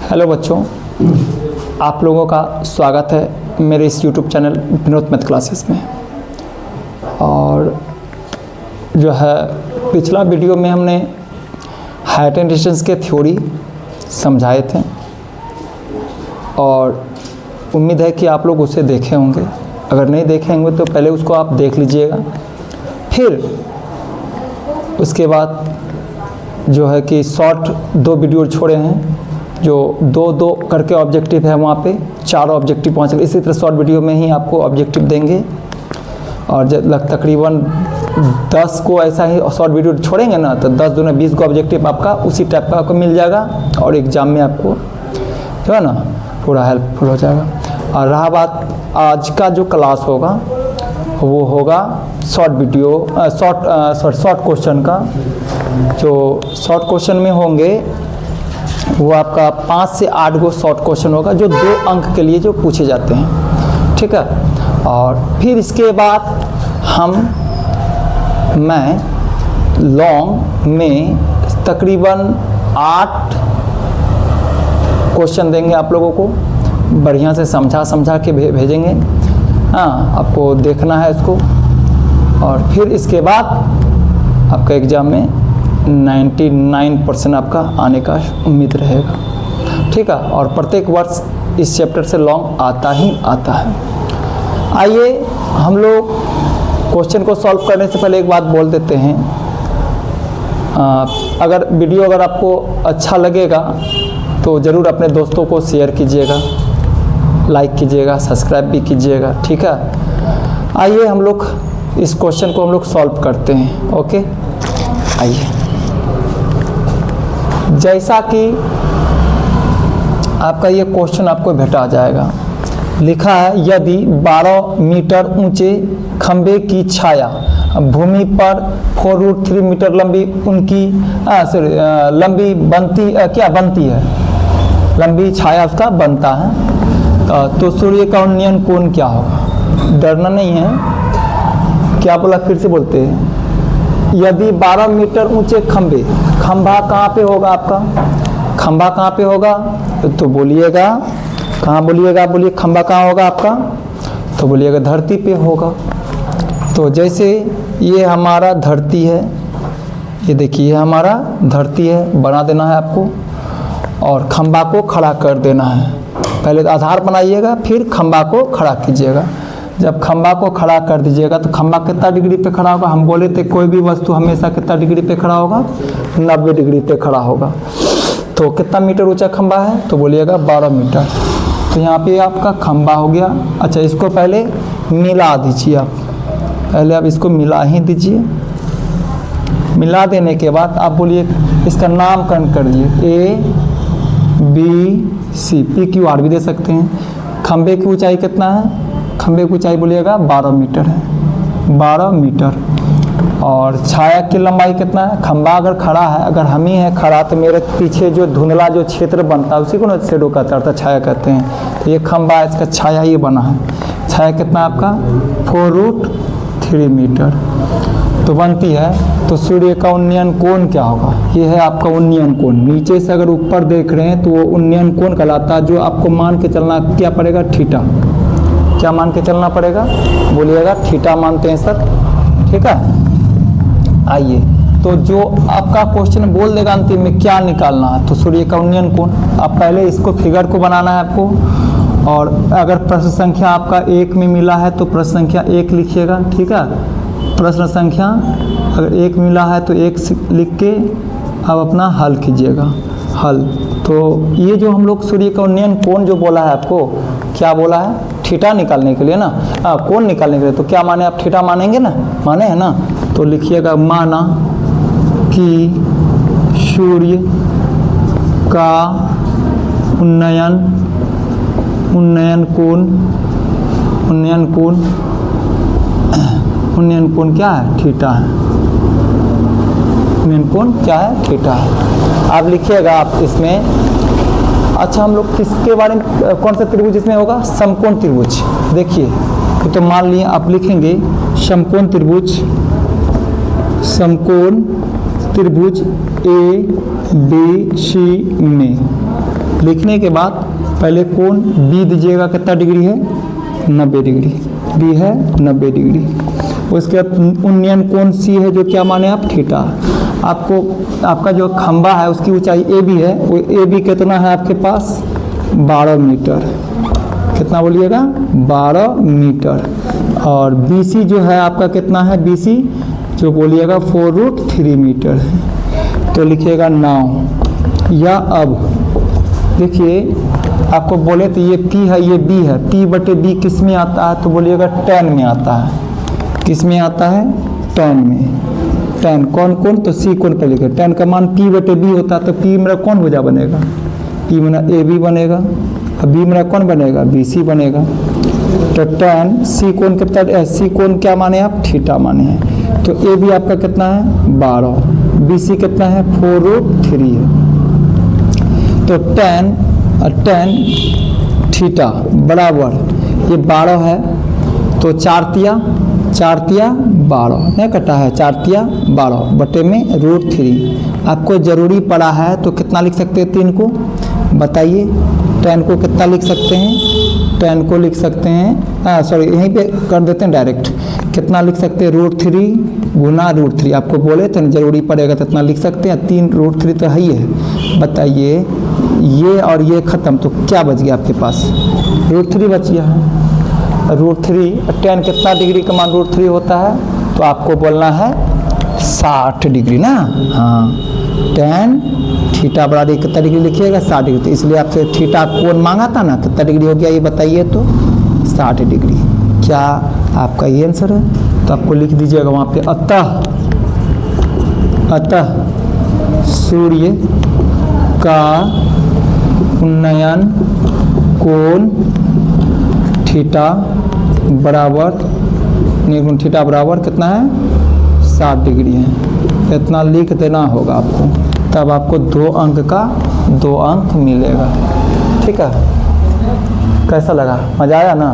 Hello बच्चों, आप लोगों का स्वागत है मेरे इस YouTube channel Vinod math classes में। और जो है पिछला वीडियो में हमने हाइट एंड डिस्टेंस के थ्योरी समझाए थे और उम्मीद है कि आप लोग उसे देखे होंगे। अगर नहीं देखे होंगे तो पहले उसको आप देख लीजिएगा, फिर उसके बाद जो है कि शॉर्ट 2 वीडियो छोड़े हैं जो 2-2 करके ऑब्जेक्टिव है, वहाँ पे 4 ऑब्जेक्टिव पहुँच गए। इसी तरह शॉर्ट वीडियो में ही आपको ऑब्जेक्टिव देंगे और जब तकरीबन 10 को ऐसा ही शॉर्ट वीडियो छोड़ेंगे ना तो 10 दूना 20 को ऑब्जेक्टिव आपका उसी टाइप का आपको मिल जाएगा और एग्ज़ाम में आपको जो है ना पूरा हेल्पफुल हो जाएगा। और रहा बात आज का जो क्लास होगा वो होगा शॉर्ट वीडियो शॉर्ट क्वेश्चन का। जो शॉर्ट क्वेश्चन में होंगे वो आपका 5 से 8 गो शॉर्ट क्वेश्चन होगा जो 2 अंक के लिए जो पूछे जाते हैं, ठीक है। और फिर इसके बाद मैं लॉन्ग में तकरीबन 8 क्वेश्चन देंगे आप लोगों को, बढ़िया से समझा के भेजेंगे। हाँ, आपको देखना है इसको और फिर इसके बाद आपका एग्ज़ाम में 99% आपका आने का उम्मीद रहेगा, ठीक है। और प्रत्येक वर्ष इस चैप्टर से लॉन्ग आता ही आता है। आइए हम लोग क्वेश्चन को सॉल्व करने से पहले एक बात बोल देते हैं। अगर वीडियो आपको अच्छा लगेगा तो ज़रूर अपने दोस्तों को शेयर कीजिएगा, लाइक कीजिएगा, सब्सक्राइब भी कीजिएगा, ठीक है। आइए हम लोग इस क्वेश्चन को हम लोग सॉल्व करते हैं। ओके, आइए। जैसा कि आपका ये क्वेश्चन आपको भेटा जाएगा, लिखा है यदि 12 मीटर ऊंचे खंबे की छाया भूमि पर 4√3 मीटर लंबी उनकी लंबी बनती है, लंबी छाया उसका बनता है तो सूर्य का उन्नयन कोण क्या होगा। डरना नहीं है, क्या बोला फिर से बोलते हैं। यदि 12 मीटर ऊंचे खंभा कहाँ पे होगा आपका, खंभा कहाँ पे होगा तो बोलिएगा कहाँ, बोलिए खंभा कहाँ होगा आपका, तो बोलिएगा धरती पे होगा। तो जैसे ये हमारा धरती है, ये देखिए हमारा धरती है, बना देना है आपको और खंभा को खड़ा कर देना है। पहले तो आधार बनाइएगा फिर खंभा को खड़ा कीजिएगा। जब खंभा को खड़ा कर दीजिएगा तो खंभा कितना डिग्री पे खड़ा होगा, हम बोले थे कोई भी वस्तु हमेशा कितना डिग्री पे खड़ा होगा, 90 डिग्री पे खड़ा होगा। तो कितना मीटर ऊंचा खंभा है तो बोलिएगा 12 मीटर। तो यहाँ पे आपका खंभा हो गया। अच्छा, इसको पहले मिला दीजिए आप, पहले आप इसको मिला ही दीजिए। मिला देने के बाद आप बोलिए इसका नामकरण कर दिए ABC, PQR भी दे सकते हैं। खंभे की ऊंचाई कितना है, खंभे की ऊंचाई बोलिएगा 12 मीटर है, 12 मीटर। और छाया की लंबाई कितना है, खंभा अगर खड़ा है, अगर हम ही है खड़ा तो मेरे पीछे जो धुंधला जो क्षेत्र बनता है उसी को ना शेडो कहते हैं, छाया कहते हैं। तो ये खंभा इसका छाया ये बना है, छाया कितना आपका 4√3 मीटर तो बनती है। तो सूर्य का उन्नयन कोण क्या होगा, ये है आपका उन्नयन कोण। नीचे से अगर ऊपर देख रहे हैं तो वो उन्नयन कोण कहलाता है, जो आपको मान के चलना क्या पड़ेगा, थीटा। क्या मान के चलना पड़ेगा, बोलिएगा थीटा मानते हैं सर, ठीक है। आइए, तो जो आपका क्वेश्चन बोल देगा अंतिम में क्या निकालना है, तो सूर्य का उन्नयन कोण। आप पहले इसको फिगर को बनाना है आपको, और अगर प्रश्न संख्या आपका 1 में मिला है तो प्रश्न संख्या 1 लिखिएगा, ठीक है। प्रश्न संख्या अगर 1 मिला है तो 1 लिख के अब अपना हल कीजिएगा, हल। तो ये जो हम लोग सूर्य का उन्नयन कोण जो बोला है आपको, क्या बोला है, थीटा निकालने के लिए ना, कोण निकालने के लिए। तो क्या माने, आप थीटा मानेंगे ना, माने है ना, तो लिखिएगा माना कि सूर्य का उन्नयन कोण क्या है, थीटा है। उन्नयन कोण क्या है, थीटा है। आप लिखिएगा आप इसमें। अच्छा, हम लोग किसके बारे में, कौन सा त्रिभुज इसमें होगा, समकोण त्रिभुज। देखिए तो मान लिए आप लिखेंगे समकोण त्रिभुज, समकोण त्रिभुज ABC में लिखने के बाद पहले कोण बी दीजिएगा, कितना डिग्री है 90 डिग्री, बी है 90 डिग्री। उसके बाद उन्नयन कोण सी है जो क्या माने आप थीटा। आपको आपका जो खंबा है उसकी ऊंचाई ए बी है, वो ए बी कितना है आपके पास 12 मीटर, कितना बोलिएगा 12 मीटर। और बी सी जो है आपका कितना है, बी सी जो बोलिएगा 4√3 मीटर है। तो लिखिएगा नाउ या अब देखिए आपको बोले तो ये P है ये B है, P बटे B किस में आता है तो बोलिएगा tan में आता है। किस में आता है tan में। tan कौन कौन तो C कौन पर लिखे, tan का मान P बटे B होता है तो P मेरा कौन भुजा बनेगा, P मेरा AB बनेगा, अब B मेरा कौन बनेगा BC बनेगा। तो tan C कौन कितना, C कौन क्या माने आप थीटा माने हैं। तो AB आपका कितना है 12, BC कितना है 4√3 है। तो tan थीटा बराबर ये 12 है तो 4 तिया 12 नहीं कटा है, 4 तिया 12 बटे में √3। आपको ज़रूरी पड़ा है तो कितना लिख सकते हैं 3 को बताइए। tan को कितना लिख सकते हैं, tan को लिख सकते हैं सॉरी यहीं पे कर देते हैं डायरेक्ट, कितना लिख सकते हैं √3 गुना √3। आपको बोले तो ज़रूरी पड़ेगा तो इतना लिख सकते हैं, 3√3 तो है ही है। बताइए ये और ये ख़त्म तो क्या बच गया आपके पास √3 बच गया है। √3 tan कितना डिग्री का मान √3 होता है तो आपको बोलना है 60 डिग्री ना। हाँ tan थीटा बराबर कितना डिग्री लिखिएगा 60 डिग्री। तो इसलिए आपसे थीटा कोण मांगा था ना, कितना डिग्री हो गया ये बताइए तो 60 डिग्री। क्या आपका ये आंसर है तो आपको लिख दीजिएगा वहाँ पे अतः सूर्य का उन्नयन कोण थीटा बराबर निर्गुण थीटा बराबर कितना है 60 डिग्री है। इतना लिख देना होगा आपको, तब आपको 2 अंक का 2 अंक मिलेगा। ठीक है, कैसा लगा, मज़ा आया ना,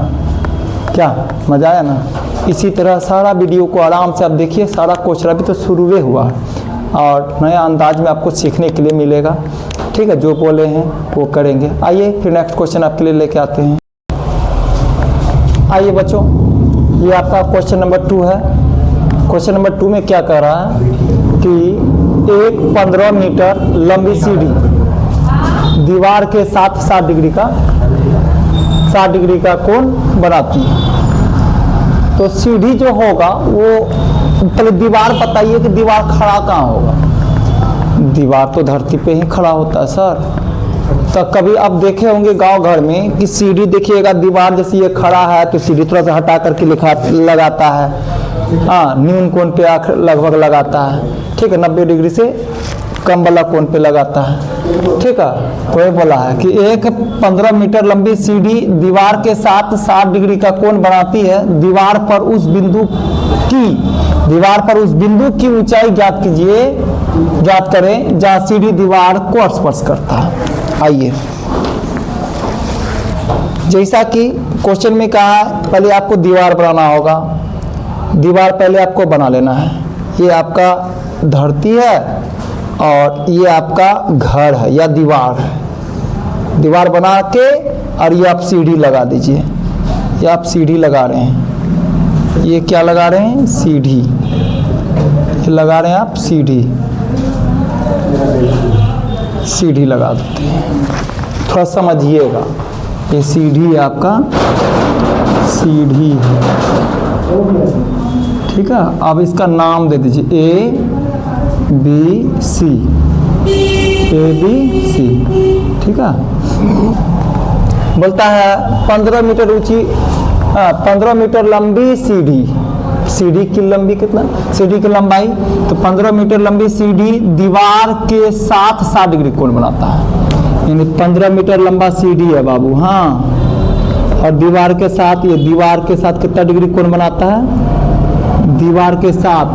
क्या मज़ा आया ना। इसी तरह सारा वीडियो को आराम से आप देखिए, सारा क्वेश्चन अभी तो शुरू हुआ और नया अंदाज में आपको सीखने के लिए मिलेगा। ठीक है, जो बोले हैं वो करेंगे। आइए फिर नेक्स्ट क्वेश्चन आपके लिए लेके आते हैं। आइए बच्चों, ये आपका क्वेश्चन नंबर 2 है। क्वेश्चन नंबर 2 में क्या कह रहा है कि एक 15 मीटर लंबी सीढ़ी दीवार के साथ 60 डिग्री का कोण बनाती है। तो सीढ़ी जो होगा वो पहले दीवार बताइए कि दीवार खड़ा कहाँ होगा। दीवार तो धरती पे ही खड़ा होता है सर। तो कभी आप देखे होंगे गांव घर में कि सीढ़ी देखिएगा दीवार जैसे ये खड़ा है तो सीढ़ी थोड़ा सा हटा करके लगाता है। हाँ, न्यून कोण पे लगभग लगाता है। ठीक है, 90 डिग्री से कम वाला कोण पे लगाता है। ठीक है, कोई बोला है कि एक 15 मीटर लंबी सीढ़ी दीवार के साथ 60 डिग्री का कोण बनाती है। दीवार पर उस बिंदु की ऊंचाई ज्ञात करें जहां सीढ़ी दीवार को स्पर्श करता है। आइए, जैसा कि क्वेश्चन में कहा है पहले आपको दीवार बनाना होगा। दीवार पहले आपको बना लेना है। ये आपका धरती है और ये आपका घर है या दीवार है। दीवार बना के और ये आप सीढ़ी लगा दीजिए। ये आप सीढ़ी लगा रहे हैं, ये क्या लगा रहे हैं सीढ़ी, ये लगा रहे हैं आप सीढ़ी लगा देते हैं। थोड़ा समझिएगा, ये सीढ़ी है आपका, सीढ़ी है। ठीक है, अब इसका नाम दे दीजिए ABC। ठीक है, बोलता है 15 मीटर ऊंची 15 मीटर लंबी सीढ़ी की लंबी कितना, सीढ़ी की लंबाई तो 15 मीटर लंबी सीढ़ी दीवार के साथ 60 डिग्री कोण बनाता है। यानी 15 मीटर लंबा सीढ़ी है बाबू। हाँ, और दीवार के साथ कितना डिग्री कोण बनाता है, दीवार के साथ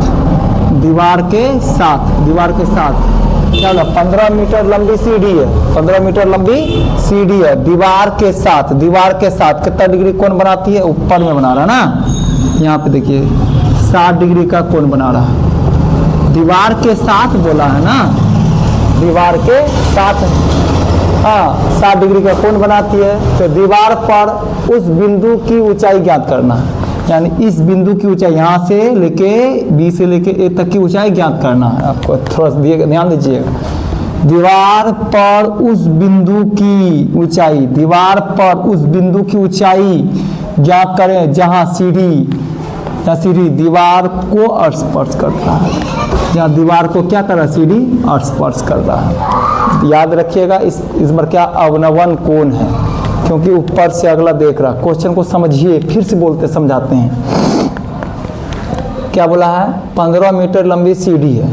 क्या होगा 15 मीटर लंबी सीढ़ी है, 15 मीटर लंबी सीढ़ी है दीवार के साथ कितना डिग्री कोण बनाती है, ऊपर में बना रहा ना, यहाँ पे देखिए 60 डिग्री का कोण बना रहा है। दीवार के साथ बोला है ना, दीवार के साथ हाँ 60 डिग्री का कोण बनाती है। तो दीवार पर उस बिंदु की ऊंचाई ज्ञात करना है, यानी इस बिंदु की ऊंचाई यहाँ से लेके बी से लेके ए तक की ऊंचाई ज्ञात करना है आपको। थोड़ा सा ध्यान दीजिएगा, दीवार पर उस बिंदु की ऊंचाई, दीवार पर उस बिंदु की ऊंचाई ज्ञात करें जहाँ सीढ़ी दीवार को स्पर्श करता है, जहाँ दीवार को क्या कर रहा है, सीढ़ी स्पर्श कर रहा है। याद रखिएगा इस बार क्या अवनवन कोण है, क्योंकि ऊपर से अगला देख रहा। क्वेश्चन को समझिए, फिर से बोलते समझाते हैं। क्या बोला है, 15 मीटर लंबी सीढ़ी है,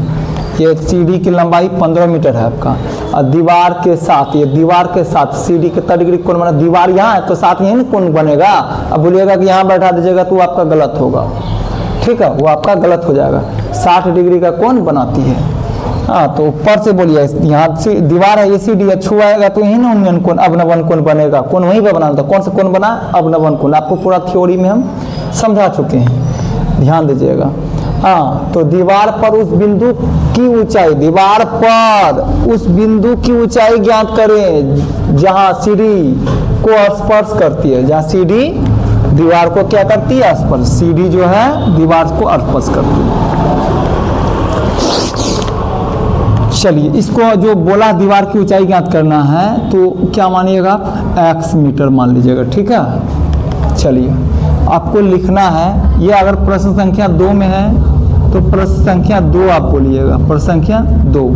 ये सीढ़ी की लंबाई 15 मीटर है आपका, और दीवार के साथ, ये दीवार के साथ सीढ़ी कितना डिग्री कोण बना, दीवार यहाँ है तो साथ यही कोण बनेगा। अब बोलिएगा कि यहाँ बैठा दीजिएगा तो आपका गलत होगा, ठीक है, वो आपका गलत हो जाएगा। 60 डिग्री का कोण बनाती है। हाँ, तो ऊपर से बोलिए, यहाँ से दीवार है, ये सीढ़ी है, छुआएगा तो यही ना कोण, अवनवन कोण बनेगा। कोण वहीं पर बनाना था, कौन सा कोण बना, अवनवन कोण। आपको पूरा थ्योरी में हम समझा चुके हैं, ध्यान दीजिएगा। हाँ, तो दीवार पर उस बिंदु की ऊंचाई, दीवार पर उस बिंदु की ऊंचाई ज्ञात करें जहां सीढ़ी को स्पर्श करती है, जहां सीढ़ी दीवार को क्या करती है, स्पर्श। सीढ़ी जो है दीवार को स्पर्श करती है। चलिए, इसको जो बोला दीवार की ऊंचाई ज्ञात करना है, तो क्या मानिएगा आप, x मीटर मान लीजिएगा, ठीक है। चलिए, आपको लिखना है, ये अगर प्रश्न संख्या 2 में है तो प्रश्न संख्या 2 आप बोलिएगा, प्रश्न संख्या 2,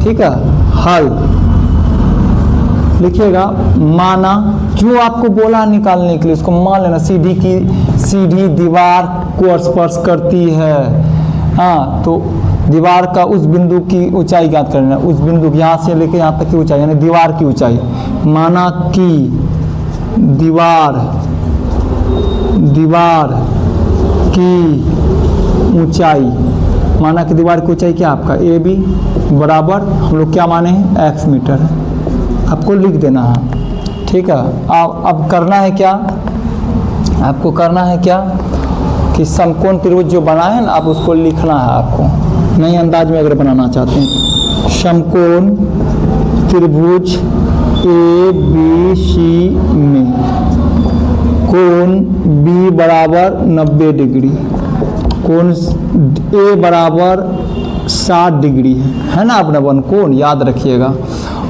ठीक है। हल लिखिएगा, माना जो आपको बोला निकालने के लिए, इसको मान लेना, सीढ़ी दीवार को स्पर्श करती है। हाँ, तो दीवार का उस बिंदु की ऊंचाई ज्ञात करना, उस बिंदु यहाँ से लेकर यहाँ तक की ऊंचाई, यानी दीवार की ऊंचाई। माना कि दीवार की ऊंचाई, माना कि दीवार की ऊंचाई क्या आपका ए बी बराबर, हम लोग क्या माने हैं, x मीटर है। आपको लिख देना है, ठीक है। अब करना है क्या, आपको करना है क्या कि समकोण त्रिभुज जो बना है ना, आप उसको लिखना है आपको, नए अंदाज में अगर बनाना चाहते हैं। समकोण त्रिभुज ए बी सी में कोण B बराबर 90 डिग्री, कोण A बराबर 60 डिग्री है ना, अवनवन कोण, याद रखिएगा।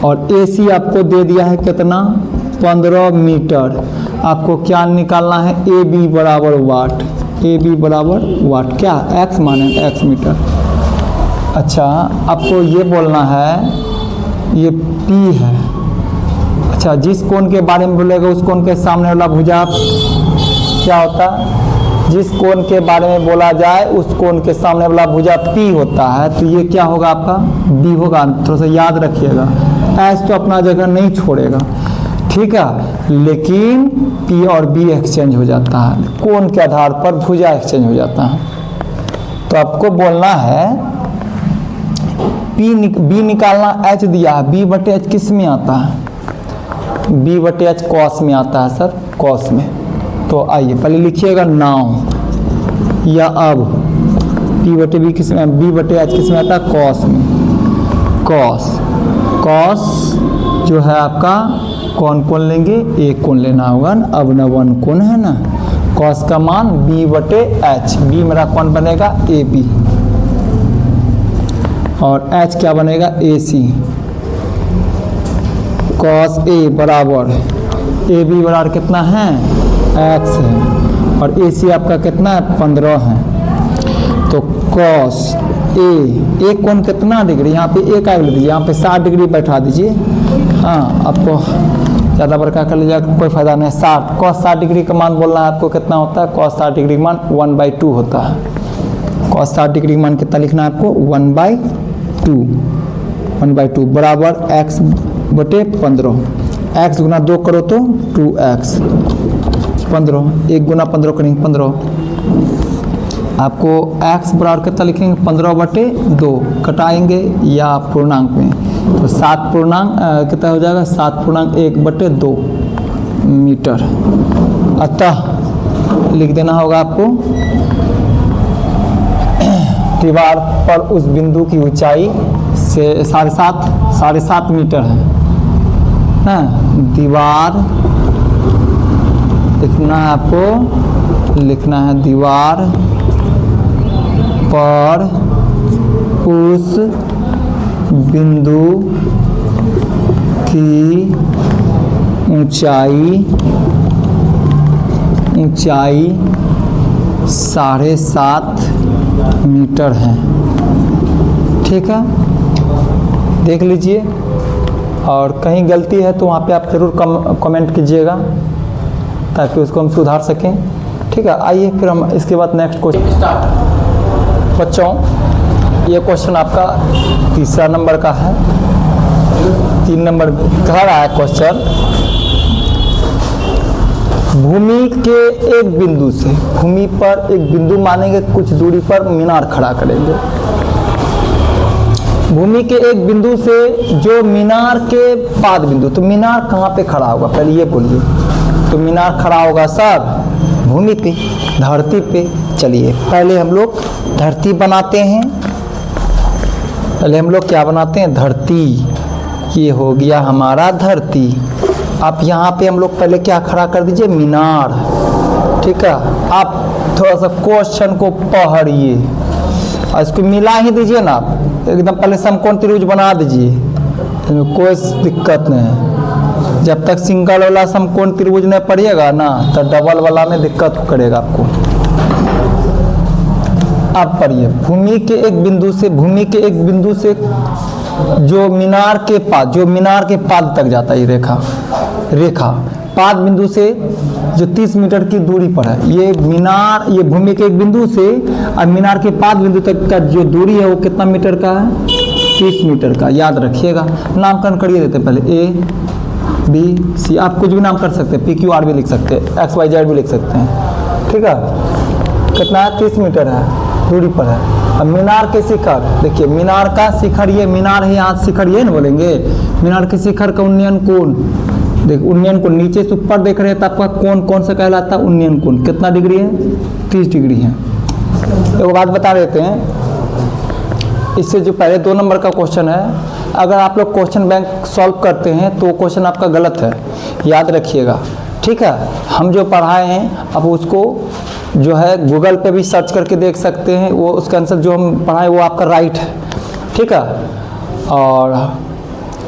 और AC आपको दे दिया है कितना, 15 मीटर। आपको क्या निकालना है, AB बराबर वाट, AB बराबर वाट, क्या x माने, x मीटर। अच्छा, आपको ये बोलना है, ये P है। अच्छा, जिस कोण के बारे में बोलेगा उस कोण के सामने वाला भुजा क्या होता है, जिस कोण के बारे में बोला जाए उस कोण के सामने वाला भुजा P होता है, तो ये क्या होगा आपका, B होगा। थोड़ा सा याद रखिएगा, ऐसे तो अपना जगह नहीं छोड़ेगा, ठीक है, लेकिन P और B एक्सचेंज हो जाता है, कोण के आधार पर भुजा एक्सचेंज हो जाता है। तो आपको बोलना है B निकालना, H दिया है, B बटे H किस में आता है, B बटे H कॉस में आता है सर, कॉस में। तो आइए पहले लिखिएगा नाउ या अब, P बटे B किस में, B बटे H किस में आता है, कॉस में। कॉस जो है आपका कौन कोण लेंगे, एक कोण लेना होगा ना, अवनवन कोण है ना। कॉस का मान B बटे H, B मेरा कौन बनेगा, AB, और H क्या बनेगा, AC। कॉस A बराबर AB बराबर कितना है, x है, और AC आपका कितना है, 15 है। तो कॉस A कोण कितना डिग्री, यहाँ पे एक आगे ले दीजिए, यहाँ पे 60 डिग्री बैठा दीजिए। हाँ, आपको ज़्यादा बड़का कर लीजिएगा, कोई फायदा नहीं। 60 कॉस 60 डिग्री का मान बोलना है आपको, कितना होता है, कॉस 60 डिग्री का मान 1/2 होता है। कॉस 60 डिग्री का मान कितना लिखना है आपको, 1/2 बराबर x बटे 15। x गुना 2 करो तो 2x, 15, 1 गुना 15 करेंगे 15। आपको x बराबर कितना लिखेंगे, 15/2 कटाएंगे या पूर्णांक में, तो 7 पूर्णांक कितना हो जाएगा, 7.1/2 मीटर। अतः लिख देना होगा आपको, दीवार पर उस बिंदु की ऊंचाई से 7.5 मीटर है, ना, दीवार लिखना है आपको, लिखना है दीवार पर उस बिंदु की ऊंचाई 7.5 मीटर है। ठीक है, देख लीजिए, और कहीं गलती है तो वहाँ पे आप ज़रूर कमेंट कीजिएगा ताकि उसको हम सुधार सकें। ठीक है, आइए फिर हम इसके बाद नेक्स्ट क्वेश्चन स्टार्ट। बच्चों, ये क्वेश्चन आपका तीसरा नंबर का है। 3 नंबर कह रहा है क्वेश्चन, भूमि के एक बिंदु से, भूमि पर एक बिंदु मानेंगे, कुछ दूरी पर मीनार खड़ा करेंगे। भूमि के एक बिंदु से जो मीनार के पाद बिंदु, तो मीनार कहाँ पे खड़ा होगा पहले ये बोलिए। तो मीनार खड़ा होगा सब भूमि पे, धरती पे। चलिए पहले हम लोग धरती बनाते हैं। पहले हम लोग क्या बनाते हैं, धरती। ये हो गया हमारा धरती। आप यहाँ पे हम लोग पहले क्या खड़ा कर दीजिए, मीनार। ठीक है, आप थोड़ा सा क्वेश्चन को पढ़िए और इसको मिला ही दीजिए ना, आप एकदम पहले समकोण त्रिभुज बना दीजिए, कोई दिक्कत नहीं है। जब तक सिंगल वाला समकोण त्रिभुज नहीं पढ़िएगा ना तो डबल वाला में दिक्कत करेगा आपको। आप पढ़िए, भूमि के एक बिंदु से, भूमि के एक बिंदु से जो मीनार के पाद तक जाता है, रेखा पाद बिंदु से जो 30 मीटर की दूरी पर है, ये मीनार, ये भूमि के एक बिंदु से और मीनार के पाद बिंदु तक का जो दूरी है वो कितना मीटर का है, 30 मीटर का। याद रखिएगा, नामकरण करिए देते पहले, A-B-C, आप कुछ भी नाम कर सकते हैं, PQR भी लिख सकते हैं, XYZ भी लिख सकते हैं। ठीक है, कितना है, 30 मीटर है दूरी पर है। अब मीनार के शिखर, देखिए मीनार का शिखर, ये मीनार है, यहाँ शिखर ये ना बोलेंगे। मीनार के शिखर का उन्नयन कोण, देख उन्नयन कोण नीचे से ऊपर देख रहे हैं तो आपका कोण कौन सा कहलाता है, उन्नयन कोण। कितना डिग्री है, 30 डिग्री है। एक बात बता देते हैं, इससे जो पहले 2 नंबर का क्वेश्चन है, अगर आप लोग क्वेश्चन बैंक सॉल्व करते हैं तो क्वेश्चन आपका गलत है, याद रखिएगा। ठीक है, हम जो पढ़ाए हैं अब उसको जो है गूगल पे भी सर्च करके देख सकते हैं, वो उसका आंसर जो हम पढ़ाए वो आपका राइट है। ठीक है, और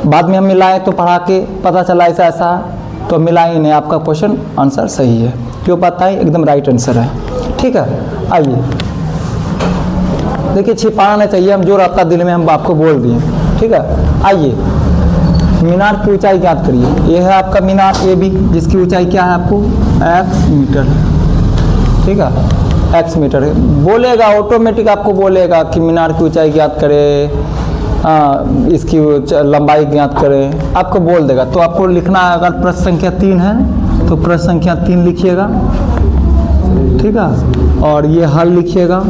बाद में हम मिलाए तो पढ़ा के पता चला ऐसा तो मिलाए नहीं, आपका क्वेश्चन आंसर सही है, जो पता है एकदम राइट आंसर है। ठीक है, आइए देखिए, छिपाना नहीं चाहिए, हम जो रहता दिल में हम आपको बोल दिए। ठीक है, आइए मीनार की ऊंचाई ज्ञात करिए। ये है आपका मीनार AB, जिसकी ऊंचाई क्या है आपको, x मीटर। ठीक है, x मीटर है, बोलेगा ऑटोमेटिक आपको बोलेगा कि मीनार की ऊंचाई ज्ञात करें, इसकी लंबाई ज्ञात करें, आपको बोल देगा। तो आपको लिखना है, अगर प्रश्न संख्या 3 है तो प्रश्न संख्या 3 लिखिएगा। ठीक है, और ये हल लिखिएगा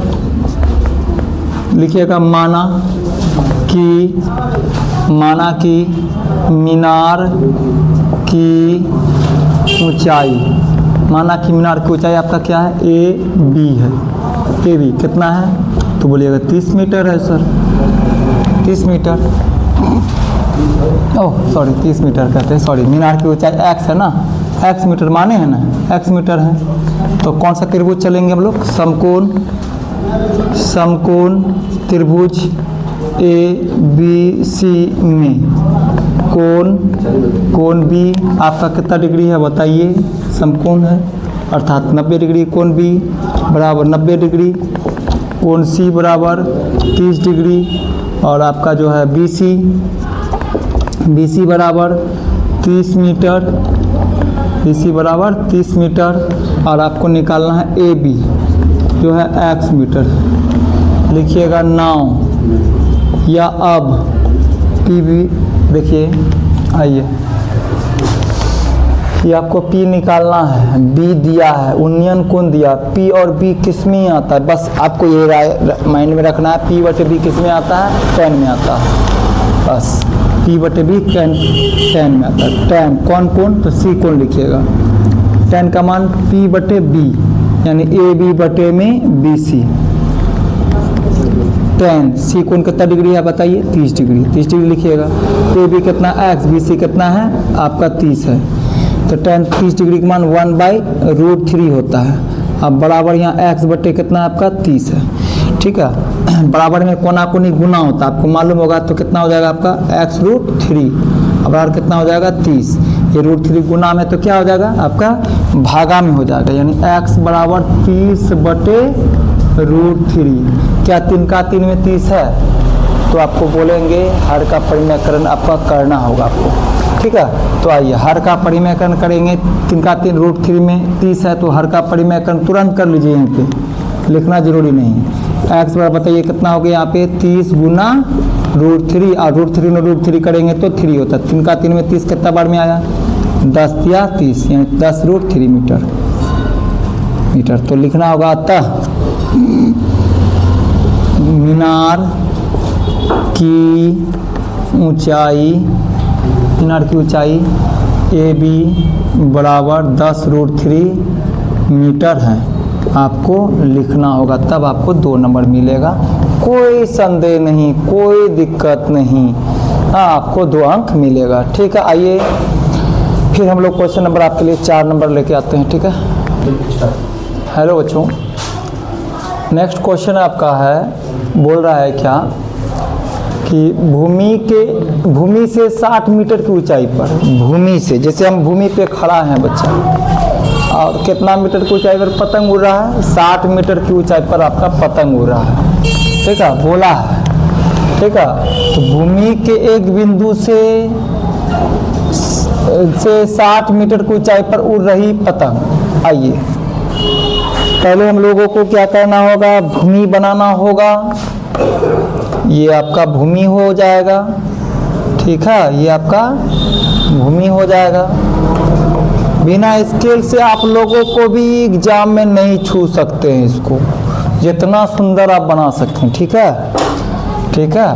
माना कि मीनार की ऊंचाई, माना कि मीनार की ऊंचाई आपका क्या है, AB है। AB कितना है तो बोलिएगा 30 मीटर है sir, 30 metre. Oh sorry, 30 metre कहते हैं, सॉरी। मीनार की ऊंचाई x है ना, x मीटर माने हैं ना, x मीटर है। तो कौन सा त्रिभुज चलेंगे हम लोग, समकोण त्रिभुज ABC में कोण B आपका कितना डिग्री है बताइए, समकोण है अर्थात 90 डिग्री। कोण B बराबर 90 डिग्री, कोण C बराबर 30 डिग्री, और आपका जो है BC बराबर 30 मीटर, BC बराबर 30 मीटर, और आपको निकालना है AB जो है x मीटर। लिखिएगा नाउ या अब PB, देखिए आइए, ये आपको P निकालना है, B दिया है, उन्नयन कोण दिया, P और B किस में आता है, बस आपको ये माइंड में रखना है, P/B किस में आता है, tan में आता है। बस P/B tan में आता है। tan कौन कोण, तो C कोण लिखिएगा। tan का मान P/B यानी AB बटे में BC। tan C कोण कितना डिग्री है बताइए, 30 डिग्री, 30 डिग्री लिखिएगा। ए बी कितना एक्स, बी सी कितना है आपका 30 है, तो tan 30 डिग्री का मान 1/√3 होता है। अब बराबर यहाँ x बटे कितना आपका 30 है, ठीक है। बराबर में कोना कोनी गुना होता है, आपको मालूम होगा, तो कितना हो जाएगा आपका x√3, अब बराबर कितना हो जाएगा 30, ये √3 गुना में तो क्या हो जाएगा आपका भागा में हो जाएगा, यानी x बराबर 30 बटे √3। क्या 3 का 3 में 30 है, तो आपको बोलेंगे हर का परिमेयकरण आपका करना होगा आपको, ठीक है। तो आइए हर का परिमेयकरण करेंगे, 3 का 3 √3 में 30 है, तो हर का परिमेयकरण तुरंत कर लीजिए, यहीं पे लिखना जरूरी नहीं है। x बराबर बताइए कितना हो गया यहाँ पे 30 गुना √3, और √3 में √3 करेंगे तो 3 होता है। 3 का 3 में 30 कितना बार में आया 10 या 30, यानी 10√3 मीटर। तो लिखना होगा अतः मीनार की ऊंचाई ए बी बराबर 10√3 मीटर है, आपको लिखना होगा, तब आपको 2 नंबर मिलेगा। कोई संदेह नहीं, कोई दिक्कत नहीं, हाँ आपको 2 अंक मिलेगा, ठीक है। आइए फिर हम लोग क्वेश्चन नंबर आपके लिए 4 नंबर लेके आते हैं, ठीक है। हेलो बच्चों, नेक्स्ट क्वेश्चन आपका है, बोल रहा है क्या कि भूमि से 60 मीटर की ऊंचाई पर, भूमि से, जैसे हम भूमि पे खड़ा हैं बच्चा, और कितना मीटर की ऊंचाई पर पतंग उड़ रहा है, 60 मीटर की ऊंचाई पर आपका पतंग उड़ रहा है, ठीक है, बोला है, ठीक है। तो भूमि के एक बिंदु से 60 मीटर की ऊंचाई पर उड़ रही पतंग। आइए पहले हम लोगों को क्या करना होगा, भूमि बनाना होगा, ये आपका भूमि हो जाएगा, ठीक है, ये आपका भूमि हो जाएगा। बिना स्केल से आप लोगों को भी एग्जाम में नहीं छू सकते हैं इसको, जितना सुंदर आप बना सकते हैं, ठीक है, ठीक है।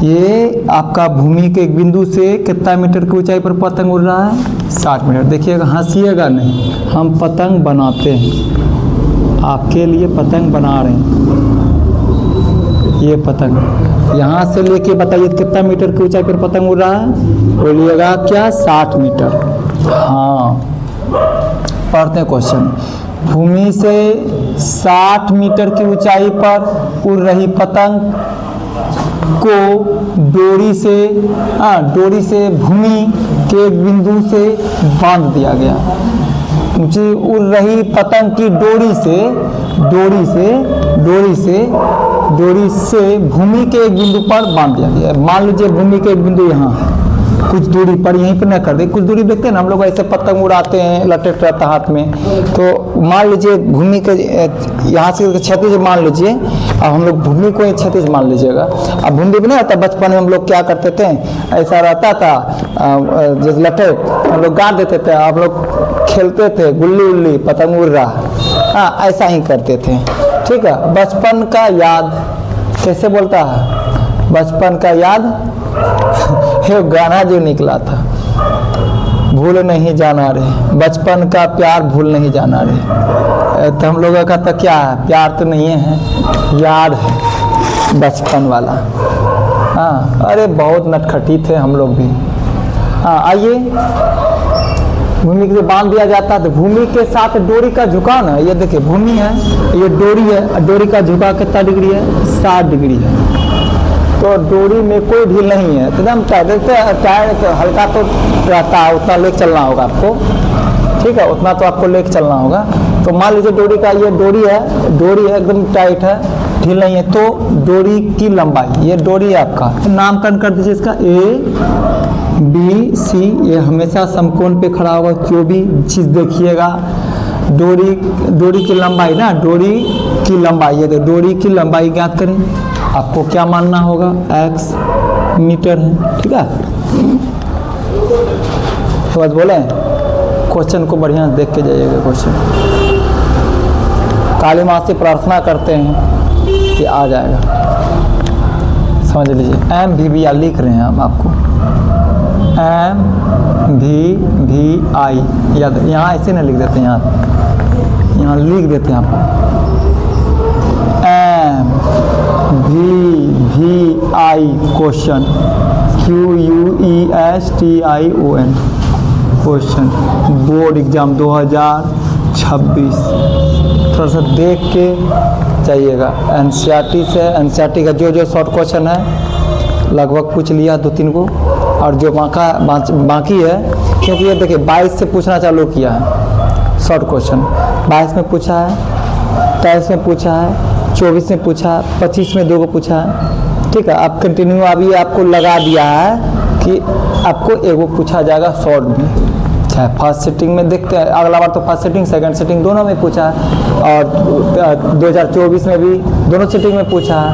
ये आपका भूमि के एक बिंदु से कितना मीटर की ऊंचाई पर पतंग उड़ रहा है 60 मीटर। देखिएगा, हंसिएगा नहीं, हम पतंग बनाते हैं, आपके लिए पतंग बना रहे हैं। ये पतंग यहाँ से लेके बताइए कितना मीटर की ऊंचाई पर पतंग उड़ रहा है, बोलिएगा क्या 60 मीटर। हाँ, पढ़ते हैं क्वेश्चन। भूमि से 60 मीटर की ऊंचाई पर उड़ रही पतंग को डोरी से भूमि के एक बिंदु से बांध दिया गया। ऊंची उड़ रही पतंग की डोरी से भूमि के एक बिंदु पर बांध दिया गया। मान लीजिए भूमि के एक बिंदु यहाँ है, कुछ दूरी पर, यहीं पर न कर दे, कुछ दूरी देखते हैं ना हम लोग, ऐसे पतंग उड़ाते हैं, लटक रहता हाथ में, तो मान लीजिए भूमि के यहाँ से क्षैतिज मान लीजिए, अब हम लोग भूमि को ही क्षैतिज मान लीजिएगा। अब भूमि भी नहीं रहता, बचपन में हम लोग क्या करते थे, ऐसा रहता था, जैसे लटक हम लोग गाड़ देते थे, आप लोग खेलते थे गुल्ली उल्ली, पतंग उड़ रहा, हाँ ऐसा ही करते थे, ठीक है। बचपन का याद कैसे बोलता है, बचपन का याद एक गाना जो निकला था, भूल नहीं जाना रे, बचपन का प्यार भूल नहीं जाना रे। तो हम लोगों का तो क्या है, प्यार तो नहीं है, याद है बचपन वाला। हाँ, अरे बहुत नटखटी थे हम लोग भी। हाँ, आइए, भूमि के बांध दिया जाता है, तो भूमि के साथ डोरी का झुकाव ना, ये देखिए भूमि है, ये डोरी है, डोरी का झुकाव कितना डिग्री है, 60 डिग्री है। तो डोरी में कोई ढील नहीं है, एकदम टायर हल्का तो रहता है, उतना लेके चलना होगा आपको, ठीक है, उतना तो आपको लेके चलना होगा। तो मान लीजिए डोरी का ये डोरी है एकदम टाइट है, ढील नहीं है, तो डोरी की लंबाई, ये डोरी है आपका, नामकरण कर दीजिए इसका ABC, ये हमेशा समकोण पे खड़ा होगा, जो भी चीज़ देखिएगा, डोरी की लंबाई ना, डोरी की लंबाई, ये डोरी की लंबाई ज्ञात करें, आपको क्या मानना होगा, x मीटर है, ठीक है। तो बात बोले, क्वेश्चन को बढ़िया देख के जाइएगा। क्वेश्चन काली माँ से प्रार्थना करते हैं कि आ जाएगा, समझ लीजिए। MVVI लिख रहे हैं हम आपको, MVVI याद, यहाँ ऐसे ना लिख देते हैं, यहाँ लिख देते हैं आपको MVVI question, QUESTION question board exam 2026। थोड़ा सा देख के जाइएगा। एनसीईआरटी से, एनसीईआरटी का जो शॉर्ट क्वेश्चन है लगभग पूछ लिया 2-3 को, और जो बाकी है, क्योंकि ये देखिए 22 से पूछना चालू किया है शॉर्ट क्वेश्चन। 22 में पूछा है, 23 में पूछा है, 24 में पूछा है, 25 में 2 को पूछा है। ठीक है, अब कंटिन्यू अभी आपको लगा दिया है कि आपको एगो पूछा जाएगा शॉर्ट में। चाहे फर्स्ट सिटिंग में देखते हैं, अगला बार तो फर्स्ट सिटिंग सेकंड सिटिंग दोनों में पूछा है, और 2024 में भी दोनों सिटिंग में पूछा है।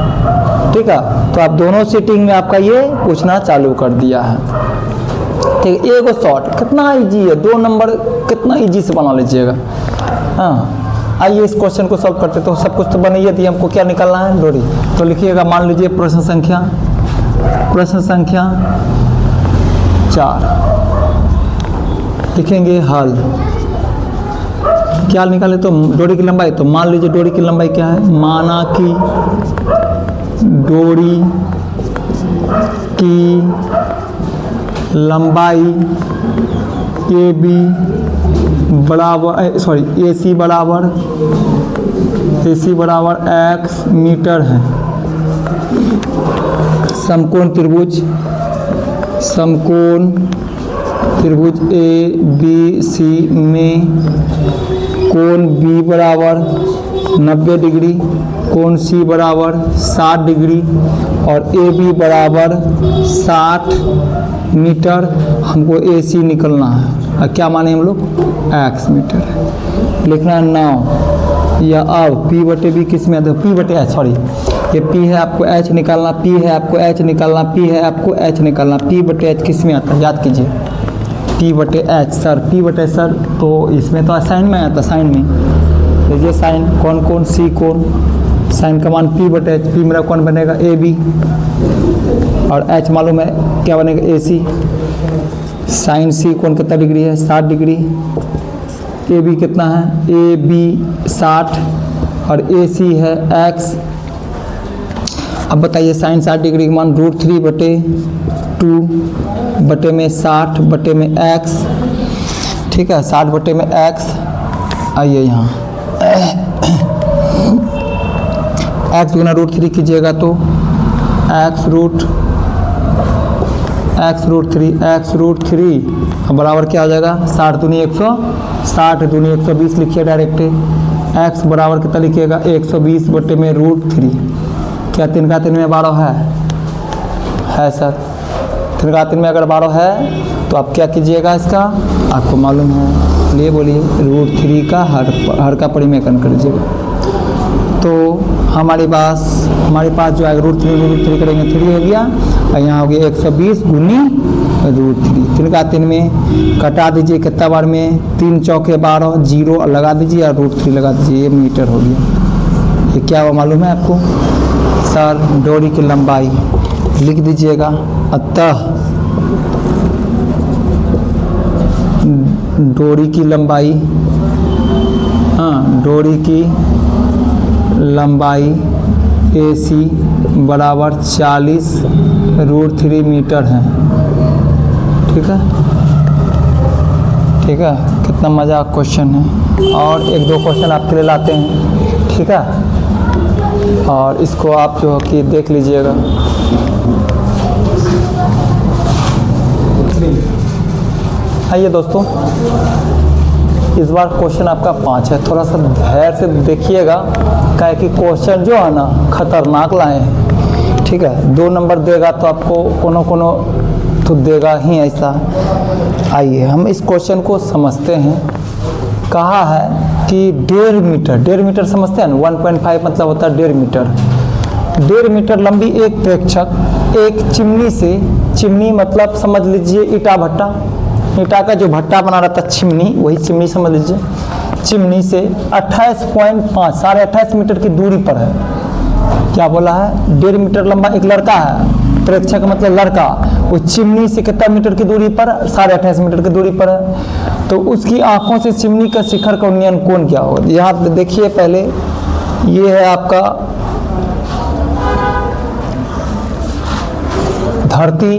ठीक है, तो आप दोनों सिटिंग में आपका ये पूछना चालू कर दिया है। ठीक है, एगो शॉर्ट कितना इजी है, 2 नंबर कितना इजी से बना लीजिएगा। हाँ, आइए इस क्वेश्चन को सॉल्व करते। तो सब कुछ तो बन ही थी, हमको क्या निकालना है, डोरी। तो लिखिएगा, मान लीजिए प्रश्न संख्या 4 लिखेंगे हल। क्या निकाले, तो डोरी की लंबाई। तो मान लीजिए डोरी की लंबाई क्या है, माना कि डोरी की लंबाई AB बराबर AC बराबर x मीटर है। समकोण त्रिभुज ABC में कोण B बराबर 90 डिग्री, कोण C बराबर 60 डिग्री और AB बराबर 60 मीटर। हमको AC निकलना है, और क्या माने हम लोग, x मीटर। लिखना है 9 या अब P/B किस में आता है, P/H, सॉरी ये P है, आपको H निकालना, P है आपको H निकालना, P है आपको H निकालना। P/H किस में आता है, याद कीजिए, P/H सर, P/H सर, तो इसमें तो साइन में आता, साइन में लीजिए साइन, कौन C कौन, साइन का मान P/H, P मेरा कौन बनेगा AB, और H मालूम है क्या बनेगा AC। साइन C कौन कितना डिग्री है, 60 डिग्री। AB कितना है, AB 60 और AC है x। अब बताइए साइन 60 डिग्री का मान √3/2 बटे में 60 बटे में x। ठीक है, 60 बटे में x। आइए यहाँ x गुना √3 कीजिएगा तो x √3 बराबर क्या हो जाएगा, 60 दूनी 120 लिखिए डायरेक्ट। x बराबर कितना लिखिएगा, 120 बटे में √3। क्या 3 का 3 में 12 है सर, 3 का 3 में अगर 12 है तो आप क्या कीजिएगा, इसका आपको मालूम है, लिए बोलिए √3 का हर का परिमेयकरण कर लीजिएगा। तो हमारे पास जो है √3 करेंगे 3 हो गया, और यहाँ हो गया 120 गुनी √3। 3 का 3 में कटा दीजिए कितना बार में, 3 चौके 12, 0 लगा दीजिए और √3 लगा दीजिए, ये मीटर हो गया। ये क्या हुआ मालूम है आपको, सर डोरी की लंबाई लिख दीजिएगा। अतः डोरी की लंबाई, डोरी की लंबाई AC बराबर 40 √3 मीटर है। ठीक है, कितना मज़ा क्वेश्चन है। और 1-2 क्वेश्चन आपके लिए लाते हैं। ठीक है, और इसको आप जो कि देख लीजिएगा। आइए दोस्तों, इस बार क्वेश्चन आपका 5 है, थोड़ा सा धैर्य से देखिएगा, क्या कि क्वेश्चन जो है ना खतरनाक लाए हैं। ठीक है, 2 नंबर देगा तो आपको कोनो तो देगा ही ऐसा। आइए हम इस क्वेश्चन को समझते हैं। कहा है कि 1.5 मीटर समझते हैं ना, 1.5 मतलब होता है 1.5 मीटर। 1.5 मीटर लंबी एक प्रेक्षक एक चिमनी से, चिमनी मतलब समझ लीजिए ईटा भट्टा, ईटा का जो भट्टा बना रहता चिमनी, वही चिमनी समझ लीजिए। चिमनी से 28.5 साढ़े 28 मीटर की दूरी पर है। क्या बोला है, 1.5 मीटर लंबा एक लड़का है, प्रेक्षक मतलब लड़का, वो चिमनी से कितना मीटर की दूरी पर, 28.5 मीटर की दूरी पर है। तो उसकी आंखों से चिमनी का शिखर का उन्नयन कोण क्या होगा। यहाँ देखिए पहले, ये है आपका धरती,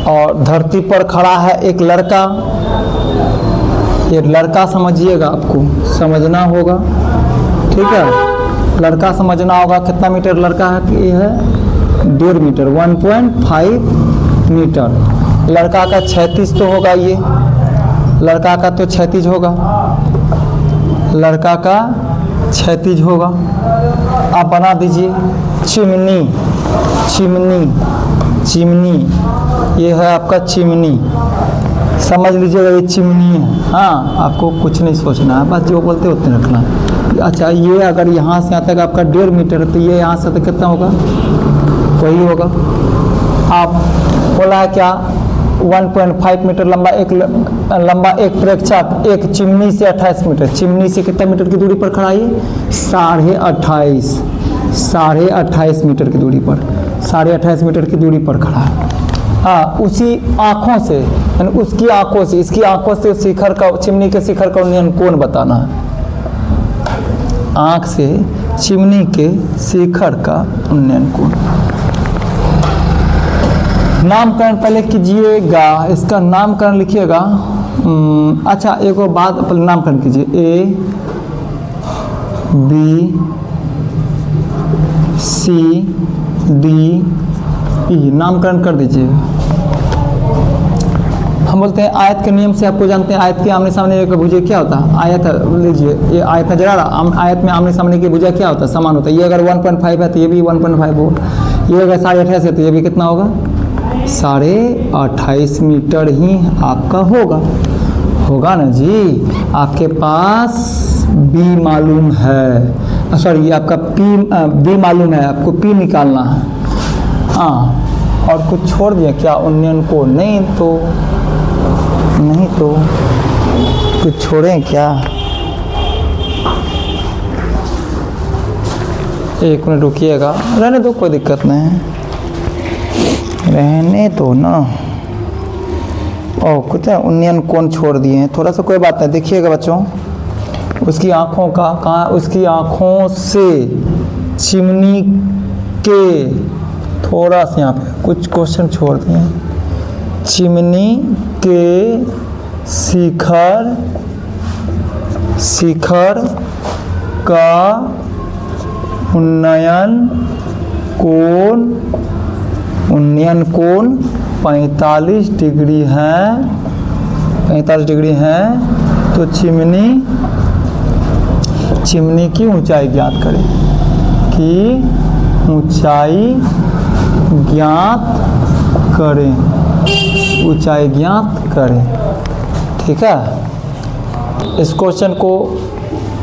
और धरती पर खड़ा है एक लड़का। ये लड़का समझिएगा, आपको समझना होगा, ठीक है। लड़का समझना होगा, कितना मीटर लड़का है? ये है 1.5 मीटर, 1.5 मीटर। लड़का का 36 तो होगा, ये लड़का का तो 36 होगा, लड़का का 36 होगा। आप बना दीजिए चिमनी, चिमनी, चिमनी, ये है आपका चिमनी, समझ लीजिएगा ये चिमनी है। हाँ, आपको कुछ नहीं सोचना है, बस जो बोलते उतने रखना। अच्छा, ये अगर यहाँ से यहाँ तक आपका 1.5 मीटर है, तो ये यहाँ से तक कितना होगा? वही होगा। आप बोला है क्या? 1.5 मीटर लंबा एक प्रेक्षक एक चिमनी से 28 मीटर। चिमनी से कितना मीटर की दूरी पर खड़ा है? 28.5 मीटर की दूरी पर, 28.5 मीटर की दूरी पर खड़ा है। हाँ, उसी आँखों से, यानी उसकी आँखों से, इसकी आँखों से शिखर का, चिमनी के शिखर का उन्नयन कोण बताना है। आँख से चिमनी के शिखर का उन्नयन कोण। नामकरण पहले कीजिएगा, इसका नामकरण लिखिएगा। अच्छा, एक और बात, पहले नामकरण कीजिए। A, B, C, D, E, नामकरण कर दीजिए। हम बोलते हैं आयत के नियम से, आपको जानते हैं आयत के आमने सामने की भुजा क्या होता है? आयत लीजिए, ये आयत नजर आ रहा, आयत में आमने सामने की भुजा क्या होता है? समान होता है। ये अगर 1.5 है तो ये भी 1.5 होगा, ये अगर 28.5 है तो ये भी कितना होगा? 28.5 मीटर ही आपका होगा ना जी। आपके पास B मालूम है, सॉरी, ये आपका B मालूम है, आपको P निकालना है। हाँ, और कुछ छोड़ दिया क्या उन्नयन को? नहीं तो कुछ छोड़ें क्या? एक मिनट रुकिएगा, रहने दो, कोई दिक्कत नहीं है, रहने दो ना। ओ, कुछ उन्नयन कोण छोड़ दिए हैं, थोड़ा सा, कोई बात नहीं। देखिएगा बच्चों, उसकी आँखों का कहाँ? उसकी आँखों से चिमनी के, थोड़ा सा यहाँ पे कुछ क्वेश्चन छोड़ दिए हैं। चिमनी के शिखर का उन्नयन कोण 45 डिग्री है, 45 डिग्री है। तो चिमनी की ऊंचाई ज्ञात करें, ऊंचाई ज्ञात करें, ठीक है। इस क्वेश्चन को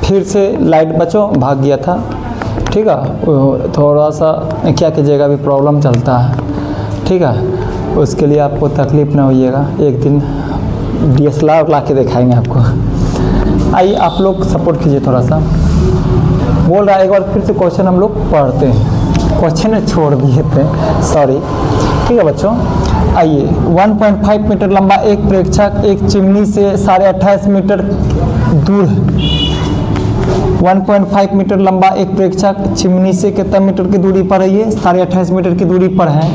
फिर से लाइट बच्चों भाग गया था, ठीक है। थोड़ा सा क्या कीजिएगा, अभी प्रॉब्लम चलता है, ठीक है। उसके लिए आपको तकलीफ ना होइएगा, एक दिन DSLR ला के दिखाएंगे आपको। आइए आप लोग सपोर्ट कीजिए थोड़ा सा। बोल रहा है एक बार फिर से क्वेश्चन हम लोग पढ़ते हैं, क्वेश्चन छोड़ दिए थे, सॉरी, ठीक है बच्चों। आइए, 1.5 मीटर लंबा एक प्रेक्षक एक चिमनी से 28.5 मीटर दूर है। 1.5 मीटर लंबा एक प्रेक्षक चिमनी से कितना मीटर की दूरी पर है? ये 28.5 मीटर की दूरी पर है।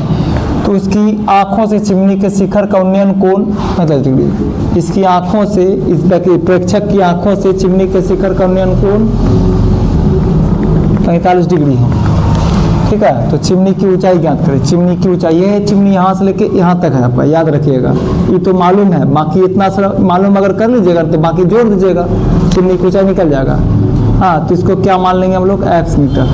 तो उसकी आँखों से चिमनी के शिखर का उन्नयन कोण 45 डिग्री। इसकी आँखों से, इस प्रेक्षक की आँखों से चिमनी के शिखर का उन्नयन कोण 45 डिग्री है, ठीक है। तो चिमनी की ऊंचाई ज्ञात करें। चिमनी की ऊंचाई, ये है चिमनी, यहाँ से लेके यहाँ तक है आपका, याद रखिएगा। ये तो मालूम है, बाकी इतना सा मालूम अगर कर लीजिएगा तो बाकी जोड़ दीजिएगा, चिमनी की ऊंचाई निकल जाएगा। हाँ, तो इसको क्या मान लेंगे हम लोग? X metre.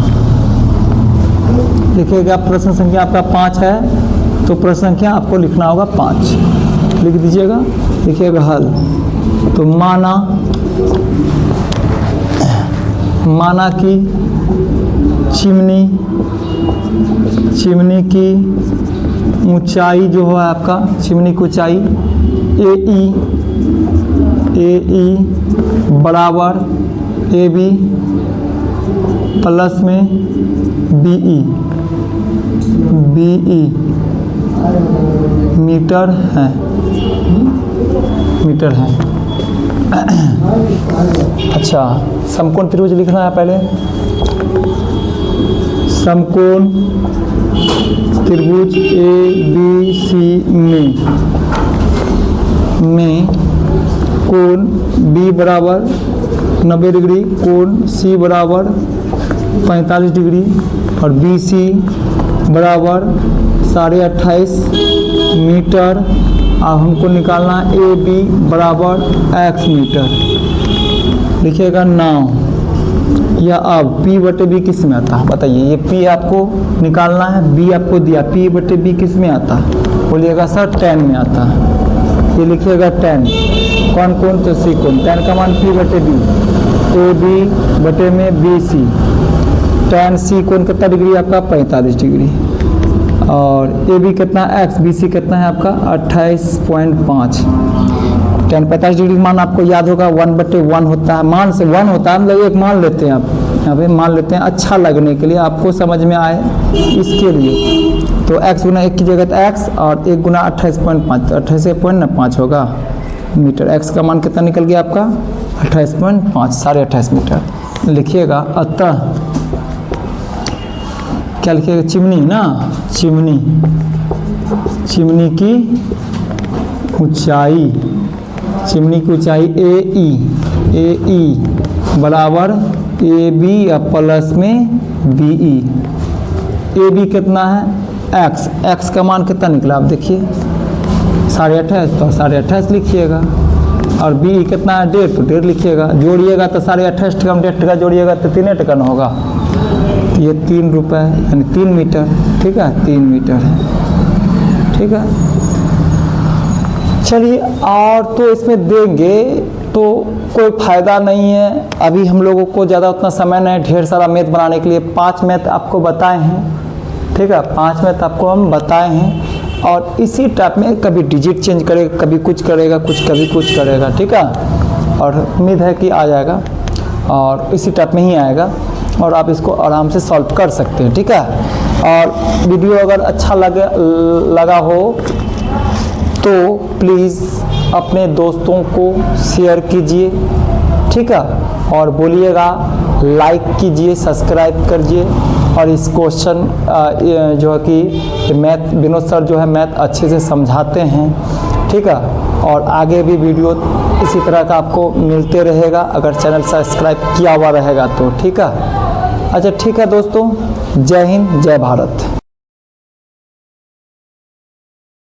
लिखिएगा, प्रश्न संख्या आपका 5 है, तो प्रश्न संख्या आपको लिखना होगा 5, लिख दीजिएगा, लिखिएगा हल। तो माना कि चिमनी की ऊंचाई जो है आपका, चिमनी की ऊंचाई AE बराबर AB प्लस में BE मीटर है। अच्छा, समकोण त्रिभुज लिखना है पहले। समकोण त्रिभुज ABC में कोण B बराबर 90 डिग्री, कोण C बराबर 45 डिग्री और BC बराबर 28.5 मीटर। अब हमको निकालना AB बराबर x मीटर। लिखिएगा नाउ या अब P/B किस में आता है बताइए। ये P आपको निकालना है, B आपको दिया, P/B किस में आता है बोलिएगा सर tan में आता है। ये लिखिएगा tan, कौन कौन तो सी कौन, tan का मान P/B, AB बटे में BC, tan C कौन कितना डिग्री आपका 45 डिग्री और AB कितना x, BC कितना है आपका 28.5। tan 45 डिग्री मान आपको याद होगा 1/1 होता है, मान से 1 होता है, मतलब एक मान लेते हैं आप यहाँ पे, मान लेते हैं अच्छा लगने के लिए, आपको समझ में आए इसके लिए। तो x गुना 1 की जगह x और 1 गुना 28.5, तो 28.5 होगा मीटर। x का मान कितना निकल गया आपका 28.5, 28.5 मीटर। लिखिएगा अतः, क्या लिखिएगा चिमनी ना, चिमनी की ऊंचाई, चिमनी की ऊंचाई AE बराबर AB या प्लस में BE। AB कितना है x का मान कितना निकला आप देखिए 28.5, तो 28.5 लिखिएगा और BE कितना है 1.5, तो 1.5 लिखिएगा। जोड़िएगा तो 28.5 टका में 1.5 टका जोड़िएगा तो 3 टका न होगा, तो ये 3 रुपये यानी 3 मीटर। ठीक है 3 मीटर है। ठीक है चलिए, और तो इसमें देंगे तो कोई फ़ायदा नहीं है, अभी हम लोगों को ज़्यादा उतना समय नहीं, ढेर सारा मैथ बनाने के लिए 5 मैथ आपको बताए हैं। ठीक है 5 मैथ आपको हम बताए हैं और इसी टाइप में कभी डिजिट चेंज करेगा, कभी कुछ करेगा, कभी कुछ करेगा। ठीक है और उम्मीद है कि आ जाएगा और इसी टाइप में ही आएगा और आप इसको आराम से सॉल्व कर सकते हैं। ठीक है और वीडियो अगर अच्छा लगा हो तो प्लीज़ अपने दोस्तों को शेयर कीजिए। ठीक है और बोलिएगा लाइक कीजिए, सब्सक्राइब करिए और इस क्वेश्चन जो है कि मैथ विनोद सर जो है मैथ अच्छे से समझाते हैं। ठीक है और आगे भी वीडियो इसी तरह का आपको मिलते रहेगा अगर चैनल सब्सक्राइब किया हुआ रहेगा तो। ठीक है अच्छा ठीक है दोस्तों, जय हिंद जय भारत।